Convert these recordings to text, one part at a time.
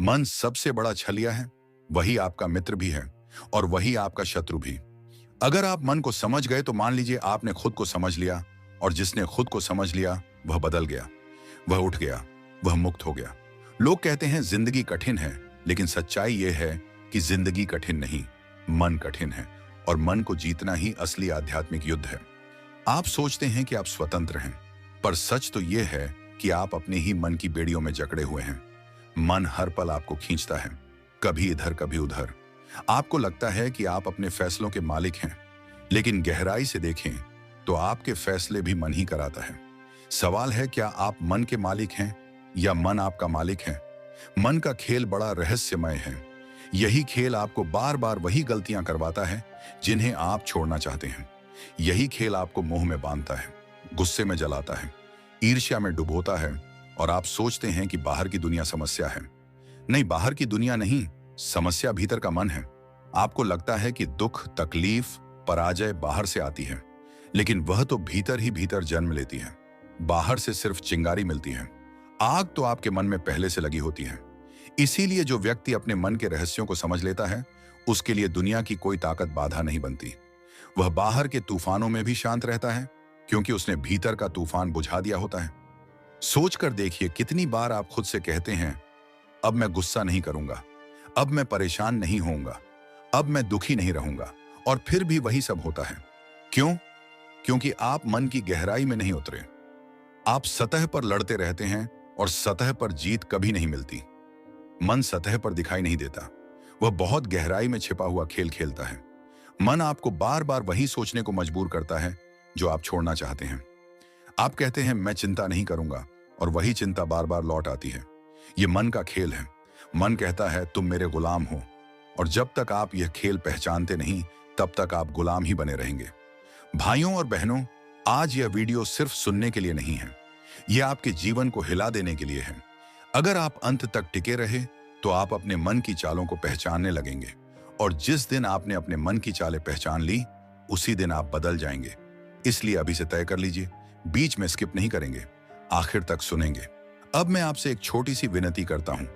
मन सबसे बड़ा छलिया है, वही आपका मित्र भी है और वही आपका शत्रु भी। अगर आप मन को समझ गए तो मान लीजिए आपने खुद को समझ लिया, और जिसने खुद को समझ लिया वह बदल गया, वह उठ गया, वह मुक्त हो गया। लोग कहते हैं जिंदगी कठिन है, लेकिन सच्चाई यह है कि जिंदगी कठिन नहीं, मन कठिन है, और मन को जीतना ही असली आध्यात्मिक युद्ध है। आप सोचते हैं कि आप स्वतंत्र हैं, पर सच तो यह है कि आप अपने ही मन की बेड़ियों में जकड़े हुए हैं। मन हर पल आपको खींचता है, कभी इधर कभी उधर। आपको लगता है कि आप अपने फैसलों के मालिक हैं, लेकिन गहराई से देखें तो आपके फैसले भी मन ही कराता है। सवाल है, क्या आप मन के मालिक हैं या मन आपका मालिक है? मन का खेल बड़ा रहस्यमय है। यही खेल आपको बार बार वही गलतियां करवाता है जिन्हें आप छोड़ना चाहते हैं। यही खेल आपको मोह में बांधता है, गुस्से में जलाता है, ईर्ष्या में डुबोता है, और आप सोचते हैं कि बाहर की दुनिया समस्या है। नहीं, बाहर की दुनिया नहीं, समस्या भीतर का मन है। आपको लगता है कि दुख, तकलीफ, पराजय बाहर से आती है, लेकिन वह तो भीतर ही भीतर जन्म लेती है। बाहर से सिर्फ चिंगारी मिलती है, आग तो आपके मन में पहले से लगी होती है। इसीलिए जो व्यक्ति अपने मन के रहस्यों को समझ लेता है, उसके लिए दुनिया की कोई ताकत बाधा नहीं बनती। वह बाहर के तूफानों में भी शांत रहता है, क्योंकि उसने भीतर का तूफान बुझा दिया होता है। सोचकर देखिए, कितनी बार आप खुद से कहते हैं, अब मैं गुस्सा नहीं करूंगा, अब मैं परेशान नहीं होऊंगा, अब मैं दुखी नहीं रहूंगा, और फिर भी वही सब होता है। क्यों? क्योंकि आप मन की गहराई में नहीं उतरे। आप सतह पर लड़ते रहते हैं, और सतह पर जीत कभी नहीं मिलती। मन सतह पर दिखाई नहीं देता, वह बहुत गहराई में छिपा हुआ खेल खेलता है। मन आपको बार बार वही सोचने को मजबूर करता है जो आप छोड़ना चाहते हैं। आप कहते हैं मैं चिंता नहीं करूंगा, और वही चिंता बार बार लौट आती है। यह मन का खेल है। मन कहता है तुम मेरे गुलाम हो, और जब तक आप यह खेल पहचानते नहीं, तब तक आप गुलाम ही बने रहेंगे। भाइयों और बहनों, आज यह वीडियो सिर्फ सुनने के लिए नहीं है, यह आपके जीवन को हिला देने के लिए है। अगर आप अंत तक टिके रहे तो आप अपने मन की चालों को पहचानने लगेंगे, और जिस दिन आपने अपने मन की चालें पहचान ली, उसी दिन आप बदल जाएंगे। इसलिए अभी से तय कर लीजिए, बीच में स्किप नहीं करेंगे, आखिर तक सुनेंगे। अब मैं आपसे एक छोटी सी विनती करता हूं।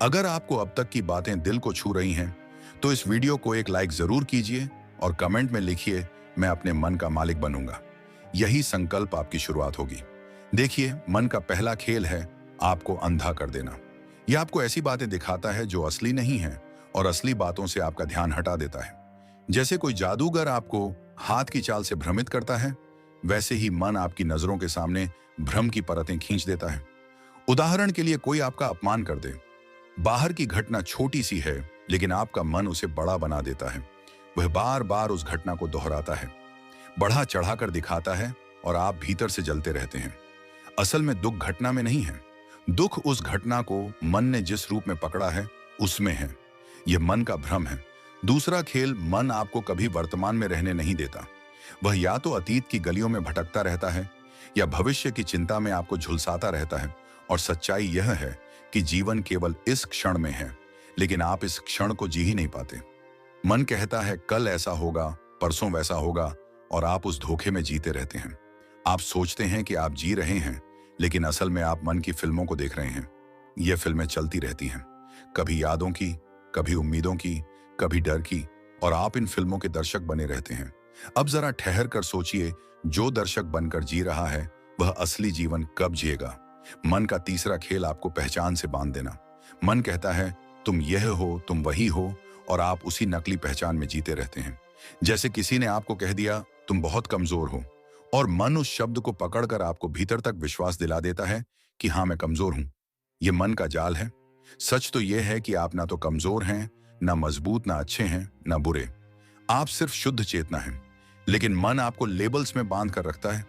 अगर आपको अब तक की बातें दिल को छू रही हैं, तो इस वीडियो को एक लाइक जरूर कीजिए और कमेंट में लिखिए, मैं अपने मन का मालिक बनूंगा। यही संकल्प आपकी शुरुआत होगी। देखिए, मन का पहला खेल है आपको अंधा कर देना। यह आपको ऐसी बातें दिखाता है जो असली नहीं है, और असली बातों से आपका ध्यान हटा देता है। जैसे कोई जादूगर आपको हाथ की चाल से भ्रमित करता है, वैसे ही मन आपकी नजरों के सामने भ्रम की परतें खींच देता है। उदाहरण के लिए, कोई आपका अपमान कर दे। बाहर की घटना छोटी सी है, लेकिन आपका मन उसे बड़ा बना देता है। वह बार बार उस घटना को दोहराता है, बढ़ा चढ़ाकर दिखाता है, और आप भीतर से जलते रहते हैं। असल में दुख घटना में नहीं है, दुख उस घटना को मन ने जिस रूप में पकड़ा है उसमें है। यह मन का भ्रम है। दूसरा खेल, मन आपको कभी वर्तमान में रहने नहीं देता। वह या तो अतीत की गलियों में भटकता रहता है, या भविष्य की चिंता में आपको झुलसाता रहता है। और सच्चाई यह है कि जीवन केवल इस क्षण में है, लेकिन आप इस क्षण को जी ही नहीं पाते। मन कहता है कल ऐसा होगा, परसों वैसा होगा, और आप उस धोखे में जीते रहते हैं। आप सोचते हैं कि आप जी रहे हैं, लेकिन असल में आप मन की फिल्मों को देख रहे हैं। ये फिल्में चलती रहती हैं, कभी यादों की, कभी उम्मीदों की, कभी डर की, और आप इन फिल्मों के दर्शक बने रहते हैं। अब जरा ठहर कर सोचिए, जो दर्शक बनकर जी रहा है वह असली जीवन कब जिएगा? मन का तीसरा खेल आपको पहचान से बांध देना। मन कहता है तुम यह हो, तुम वही हो, और आप उसी नकली पहचान में जीते रहते हैं। जैसे किसी ने आपको कह दिया तुम बहुत कमजोर हो, और मन उस शब्द को पकड़कर आपको भीतर तक विश्वास दिला देता है कि हाँ, मैं कमजोर हूं। यह मन का जाल है। सच तो यह है कि आप ना तो कमजोर हैं, ना मजबूत, ना अच्छे हैं, ना बुरे। आप सिर्फ शुद्ध चेतना हैं। लेकिन मन आपको लेबल्स में बांध कर रखता है,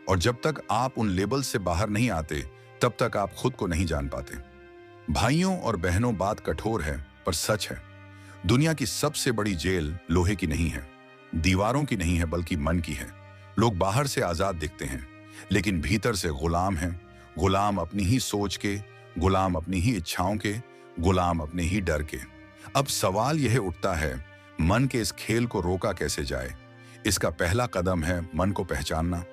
और जब तक आप उन लेबल्स से बाहर नहीं आते, तब तक आप खुद को नहीं जान पाते। भाइयों और बहनों, बात कठोर है पर सच है। दुनिया की सबसे बड़ी जेल लोहे की नहीं है, दीवारों की नहीं है, बल्कि मन की है। लोग बाहर से आजाद दिखते हैं, लेकिन भीतर से गुलाम हैं। गुलाम अपनी ही सोच के, गुलाम अपनी ही इच्छाओं के, गुलाम अपने ही डर के। अब सवाल यह उठता है, मन के इस खेल को रोका कैसे जाए? इसका पहला कदम है मन को पहचानना,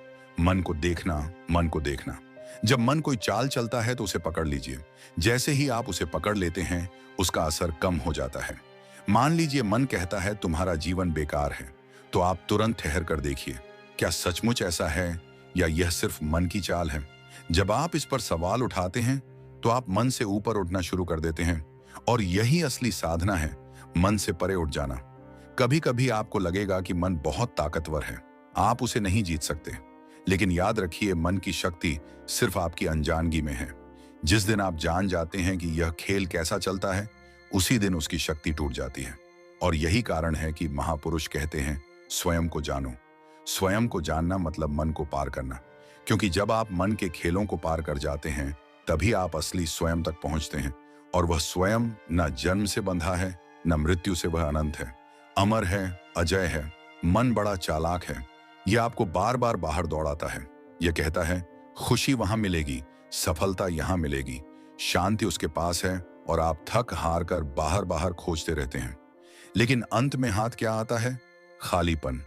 मन को देखना, मन को देखना। जब मन कोई चाल चलता है तो उसे पकड़ लीजिए। जैसे ही आप उसे पकड़ लेते हैं, उसका असर कम हो जाता है। मान लीजिए मन कहता है तुम्हारा जीवन बेकार है, तो आप तुरंत ठहर कर देखिए, क्या सचमुच ऐसा है या यह सिर्फ मन की चाल है? जब आप इस पर सवाल उठाते हैं, तो आप मन से ऊपर उठना शुरू कर देते हैं, और यही असली साधना है, मन से परे उठ जाना। कभी कभी आपको लगेगा कि मन बहुत ताकतवर है, आप उसे नहीं जीत सकते, लेकिन याद रखिए, मन की शक्ति सिर्फ आपकी अनजानगी में है। जिस दिन आप जान जाते हैं कि यह खेल कैसा चलता है, उसी दिन उसकी शक्ति टूट जाती है। और यही कारण है कि महापुरुष कहते हैं, स्वयं को जानो। स्वयं को जानना मतलब मन को पार करना, क्योंकि जब आप मन के खेलों को पार कर जाते हैं, तभी आप असली स्वयं तक पहुंचते हैं। और वह स्वयं न जन्म से बंधा है, न मृत्यु से, वह अनंत है, अमर है, अजय है। मन बड़ा चालाक है, यह आपको बार बार बाहर दौड़ाता है। यह कहता है, खुशी वहां मिलेगी, सफलता यहां मिलेगी, शांति उसके पास है, और आप थक हार कर बाहर बाहर खोजते रहते हैं। लेकिन अंत में हाथ क्या आता है? खालीपन।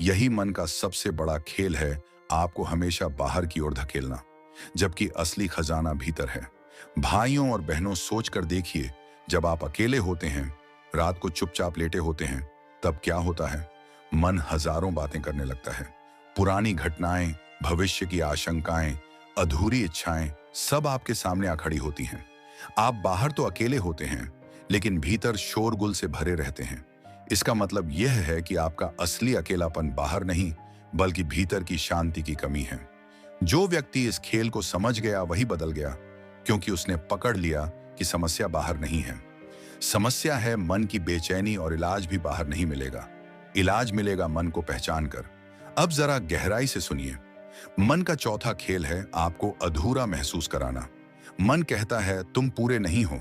यही मन का सबसे बड़ा खेल है, आपको हमेशा बाहर की ओर धकेलना, जबकि असली खजाना भीतर है। भाइयों और बहनों, सोच कर देखिए, जब आप अकेले होते हैं, रात को चुपचाप लेटे होते हैं, तब क्या होता है? मन हजारों बातें करने लगता है। पुरानी घटनाएं, भविष्य की आशंकाएं, अधूरी इच्छाएं, सब आपके सामने आ खड़ी होती हैं। आप बाहर तो अकेले होते हैं, लेकिन भीतर शोरगुल से भरे रहते हैं। इसका मतलब यह है कि आपका असली अकेलापन बाहर नहीं, बल्कि भीतर की शांति की कमी है। जो व्यक्ति इस खेल को समझ गया, वही बदल गया, क्योंकि उसने पकड़ लिया कि समस्या बाहर नहीं है, समस्या है मन की बेचैनी, और इलाज भी बाहर नहीं मिलेगा। इलाज मिलेगा मन को पहचान कर। अब जरा गहराई से सुनिए। मन का चौथा खेल है आपको अधूरा महसूस कराना। मन कहता है तुम पूरे नहीं हो,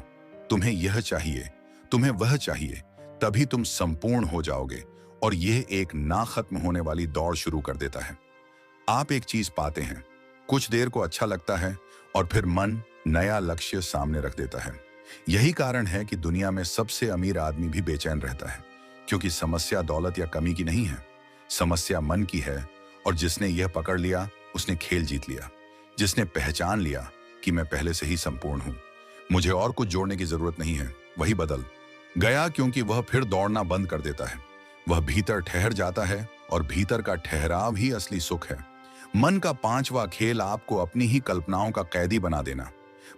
तुम्हें यह चाहिए, तुम्हें वह चाहिए, तभी तुम संपूर्ण हो जाओगे। और यह एक ना खत्म होने वाली दौड़ शुरू कर देता है। आप एक चीज पाते हैं, कुछ देर को अच्छा लगता है, और फिर मन नया लक्ष्य सामने रख देता है। यही कारण है कि दुनिया में सबसे अमीर आदमी भी बेचैन रहता है, क्योंकि समस्या दौलत या कमी की नहीं है, समस्या मन की है। और जिसने यह पकड़ लिया, उसने खेल जीत लिया। जिसने पहचान लिया कि मैं पहले से ही संपूर्ण हूं, मुझे और कुछ जोड़ने की जरूरत नहीं है, वही बदल गया, क्योंकि वह फिर दौड़ना बंद कर देता है। वह भीतर ठहर जाता है, और भीतर का ठहराव ही असली सुख है। मन का पांचवा खेल आपको अपनी ही कल्पनाओं का कैदी बना देना।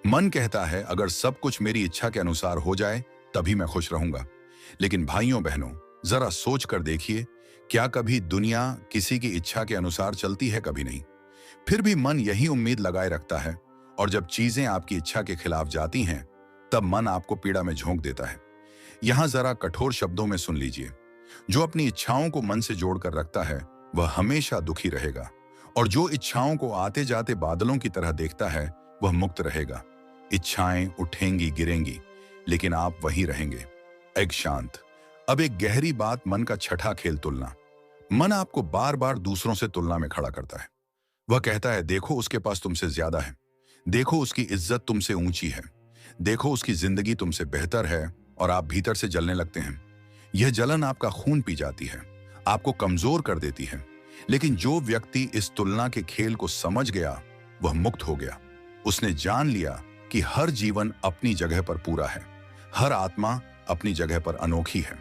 मन कहता है अगर सब कुछ मेरी इच्छा के अनुसार हो जाए, तभी मैं खुश रहूंगा। लेकिन भाइयों बहनों, जरा सोच कर देखिए, क्या कभी दुनिया किसी की इच्छा के अनुसार चलती है? कभी नहीं। फिर भी मन यही उम्मीद लगाए रखता है, और जब चीजें आपकी इच्छा के खिलाफ जाती हैं, तब मन आपको पीड़ा में झोंक देता है। यहां जरा कठोर शब्दों में सुन लीजिए, जो अपनी इच्छाओं को मन से जोड़कर रखता है, वह हमेशा दुखी रहेगा, और जो इच्छाओं को आते जाते बादलों की तरह देखता है, वह मुक्त रहेगा। इच्छाएं उठेंगी गिरेंगी, लेकिन आप वहीं रहेंगे, एक शांत। अब एक गहरी बात, मन का छठा खेल, तुलना। मन आपको बार बार दूसरों से तुलना में खड़ा करता है। वह कहता है देखो उसके पास तुमसे ज्यादा है, देखो उसकी इज्जत तुमसे ऊंची है, देखो उसकी जिंदगी तुमसे बेहतर है, और आप भीतर से जलने लगते हैं। यह जलन आपका खून पी जाती है, आपको कमजोर कर देती है। लेकिन जो व्यक्ति इस तुलना के खेल को समझ गया, वह मुक्त हो गया। उसने जान लिया कि हर जीवन अपनी जगह पर पूरा है, हर आत्मा अपनी जगह पर अनोखी है।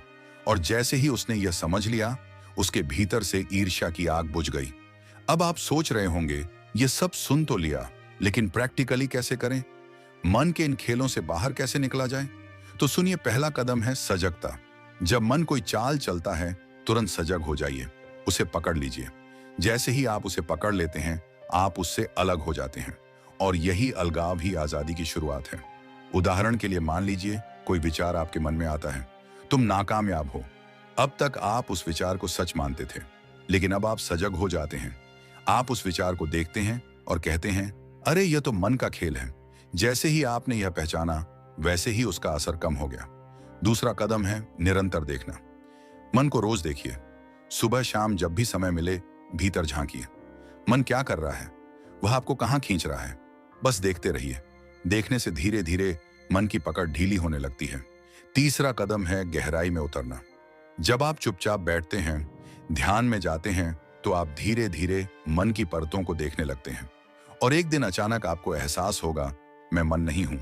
और जैसे ही उसने यह समझ लिया, उसके भीतर से ईर्ष्या की आग बुझ गई। अब आप सोच रहे होंगे, ये सब सुन तो लिया, लेकिन प्रैक्टिकली कैसे करें? मन के इन खेलों से बाहर कैसे निकला जाए? तो सुनिए, पहला कदम है सजगता। जब मन कोई चाल चलता है, तुरंत सजग हो जाइए, उसे पकड़ लीजिए। जैसे ही आप उसे पकड़ लेते हैं, आप उससे अलग हो जाते हैं, और यही अलगाव ही आजादी की शुरुआत है। उदाहरण के लिए मान लीजिए कोई विचार आपके मन में आता है, तुम नाकामयाब हो। अब तक आप उस विचार को सच मानते थे, लेकिन अब आप सजग हो जाते हैं। आप उस विचार को देखते हैं और कहते हैं, अरे यह तो मन का खेल है। जैसे ही आपने यह पहचाना, वैसे ही उसका असर कम हो गया। दूसरा कदम है निरंतर देखना। मन को रोज देखिए, सुबह शाम जब भी समय मिले, भीतर झांकिए। मन क्या कर रहा है, वह आपको कहां खींच रहा है, बस देखते रहिए। देखने से धीरे धीरे मन की पकड़ ढीली होने लगती है। तीसरा कदम है गहराई में उतरना। जब आप चुपचाप बैठते हैं, ध्यान में जाते हैं, तो आप धीरे धीरे मन की परतों को देखने लगते हैं, और एक दिन अचानक आपको एहसास होगा, मैं मन नहीं हूं,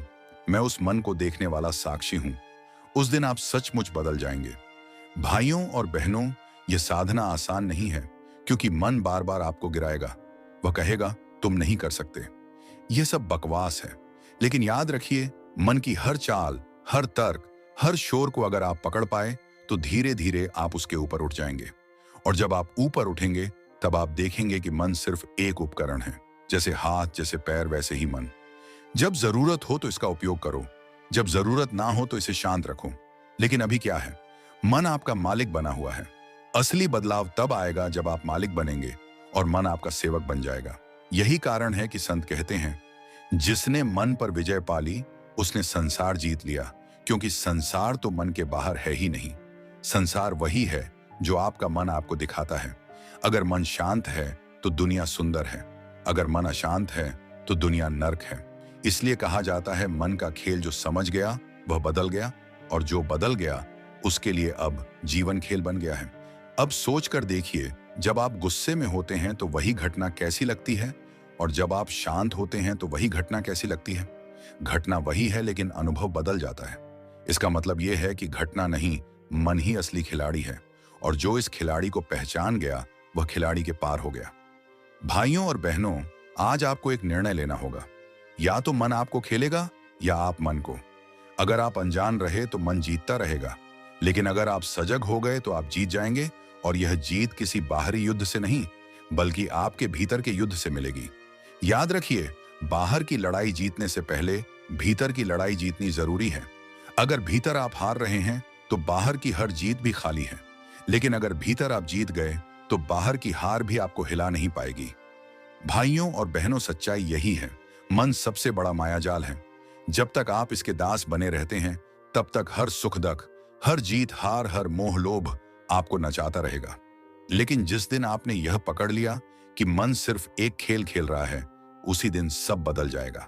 मैं उस मन को देखने वाला साक्षी हूं। उस दिन आप सचमुच बदल जाएंगे। भाइयों और बहनों, यह साधना आसान नहीं है, क्योंकि मन बार बार आपको गिराएगा। वह कहेगा, तुम नहीं कर सकते, यह सब बकवास है। लेकिन याद रखिए, मन की हर चाल, हर तर्क, हर शोर को अगर आप पकड़ पाए तो धीरे धीरे आप उसके ऊपर उठ जाएंगे। और जब आप ऊपर उठेंगे तब आप देखेंगे कि मन सिर्फ एक उपकरण है। जैसे हाथ, जैसे पैर, वैसे ही मन। जब जरूरत हो तो इसका उपयोग करो, जब जरूरत ना हो तो इसे शांत रखो। लेकिन अभी क्या है, मन आपका मालिक बना हुआ है। असली बदलाव तब आएगा जब आप मालिक बनेंगे और मन आपका सेवक बन जाएगा। यही कारण है कि संत कहते हैं, जिसने मन पर विजय पा ली उसने संसार जीत लिया। क्योंकि संसार तो मन के बाहर है ही नहीं, संसार वही है जो आपका मन आपको दिखाता है। अगर मन शांत है तो दुनिया सुंदर है, अगर मन अशांत है तो दुनिया नर्क है। इसलिए कहा जाता है, मन का खेल जो समझ गया वह बदल गया, और जो बदल गया उसके लिए अब जीवन खेल बन गया है। अब सोच कर देखिए, जब आप गुस्से में होते हैं तो वही घटना कैसी लगती है, और जब आप शांत होते हैं तो वही घटना कैसी लगती है। घटना वही है लेकिन अनुभव बदल जाता है। इसका मतलब यह है कि घटना नहीं, मन ही असली खिलाड़ी है, और जो इस खिलाड़ी को पहचान गया वह खिलाड़ी के पार हो गया। भाइयों और बहनों, आज आपको एक निर्णय लेना होगा। या तो मन आपको खेलेगा या आप मन को। अगर आप अनजान रहे तो मन जीतता रहेगा, लेकिन अगर आप सजग हो गए तो आप जीत जाएंगे। और यह जीत किसी बाहरी युद्ध से नहीं, बल्कि आपके भीतर के युद्ध से मिलेगी। याद रखिए, बाहर की लड़ाई जीतने से पहले भीतर की लड़ाई जीतनी जरूरी है। अगर भीतर आप हार रहे हैं तो बाहर की हर जीत भी खाली है, लेकिन अगर भीतर आप जीत गए तो बाहर की हार भी आपको हिला नहीं पाएगी। भाइयों और बहनों, सच्चाई यही है, मन सबसे बड़ा मायाजाल है। जब तक आप इसके दास बने रहते हैं तब तक हर सुख दुख, हर जीत हार, हर मोह लोभ आपको नचाता रहेगा। लेकिन जिस दिन आपने यह पकड़ लिया कि मन सिर्फ एक खेल खेल रहा है, उसी दिन सब बदल जाएगा।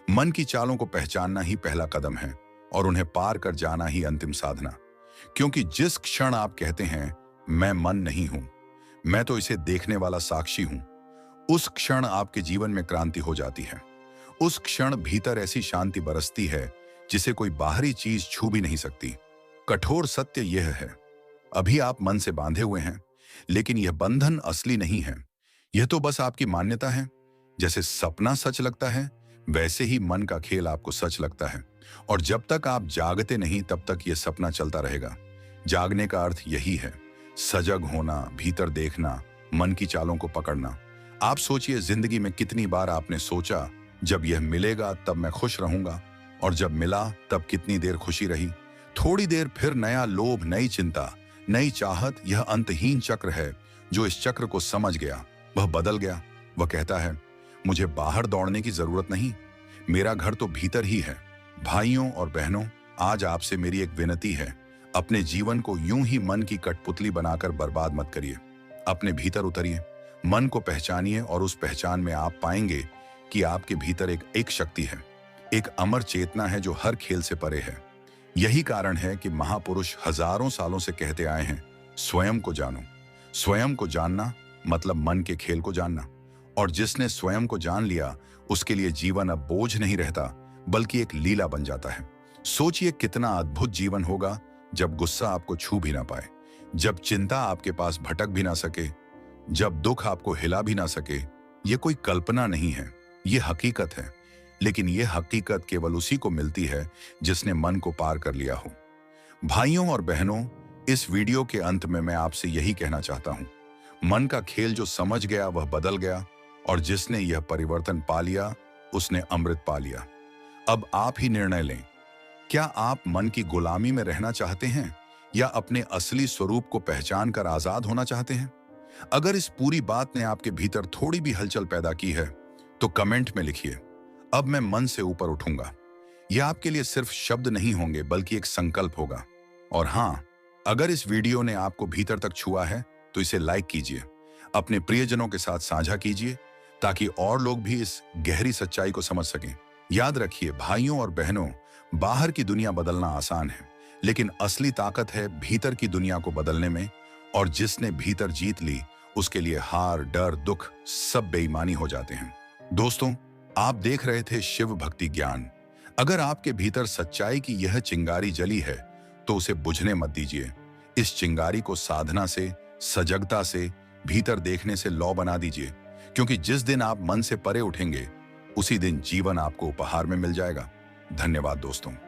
मन की चालों को पहचानना ही पहला कदम है, और उन्हें पार कर जाना ही अंतिम साधना। क्योंकि जिस क्षण आप कहते हैं, मैं मन नहीं हूं, मैं तो इसे देखने वाला साक्षी हूं, उस क्षण आपके जीवन में क्रांति हो जाती है। उस क्षण भीतर ऐसी शांति बरसती है जिसे कोई बाहरी चीज छू भी नहीं सकती। कठोर सत्य यह है, अभी आप मन से बांधे हुए हैं, लेकिन यह बंधन असली नहीं है, यह तो बस आपकी मान्यता है। जैसे सपना सच लगता है, वैसे ही मन का खेल आपको सच लगता है। और जब तक आप जागते नहीं तब तक यह सपना चलता रहेगा। जागने का अर्थ यही है, सजग होना, भीतर देखना, मन की चालों को पकड़ना। आप सोचिए, जिंदगी में कितनी बार आपने सोचा, जब यह मिलेगा तब मैं खुश रहूंगा, और जब मिला तब कितनी देर खुशी रही। थोड़ी देर फिर नया लोभ, नई चिंता, नई चाहत। यह अंतहीन चक्र है। जो इस चक्र को समझ गया वह बदल गया। वह कहता है, मुझे बाहर दौड़ने की जरूरत नहीं, मेरा घर तो भीतर ही है। भाइयों और बहनों, आज आपसे मेरी एक विनती है, अपने जीवन को यूं ही मन की कठपुतली बनाकर बर्बाद मत करिए। अपने भीतर उतरिए, मन को पहचानिए, और उस पहचान में आप पाएंगे कि आपके भीतर एक शक्ति है, एक अमर चेतना है जो हर खेल से परे है। यही कारण है कि महापुरुष हजारों सालों से कहते आए हैं, स्वयं को जानो। स्वयं को जानना मतलब मन के खेल को जानना। और जिसने स्वयं को जान लिया, उसके लिए जीवन अब बोझ नहीं रहता, बल्कि एक लीला बन जाता है। सोचिए, कितना अद्भुत जीवन होगा जब गुस्सा आपको छू भी ना पाए, जब चिंता आपके पास भटक भी ना सके, जब दुख आपको हिला भी ना सके। ये कोई कल्पना नहीं है, ये हकीकत है। लेकिन ये हकीकत केवल उसी को मिलती है जिसने मन को पार कर लिया हो। भाइयों और बहनों, इस वीडियो के अंत में मैं आपसे यही कहना चाहता हूं, मन का खेल जो समझ गया वह बदल गया, और जिसने यह परिवर्तन पा लिया उसने अमृत पा लिया। अब आप ही निर्णय लें, क्या आप मन की गुलामी में रहना चाहते हैं या अपने असली स्वरूप को पहचान कर आजाद होना चाहते हैं? अगर इस पूरी बात ने आपके भीतर थोड़ी भी हलचल पैदा की है तो कमेंट में लिखिए, अब मैं मन से ऊपर उठूंगा। यह आपके लिए सिर्फ शब्द नहीं होंगे, बल्कि एक संकल्प होगा। और हाँ, अगर इस वीडियो ने आपको भीतर तक छुआ है तो इसे लाइक कीजिए, अपने प्रियजनों के साथ साझा कीजिए, ताकि और लोग भी इस गहरी सच्चाई को समझ सकें। याद रखिए भाइयों और बहनों, बाहर की दुनिया बदलना आसान है, लेकिन असली ताकत है भीतर की दुनिया को बदलने में। और जिसने भीतर जीत ली, उसके लिए हार, डर, दुख सब बेईमानी हो जाते हैं। दोस्तों, आप देख रहे थे शिव भक्ति ज्ञान। अगर आपके भीतर सच्चाई की यह चिंगारी जली है तो उसे बुझने मत दीजिए। इस चिंगारी को साधना से, सजगता से, भीतर देखने से लौ बना दीजिए, क्योंकि जिस दिन आप मन से परे उठेंगे उसी दिन जीवन आपको उपहार में मिल जाएगा। धन्यवाद दोस्तों।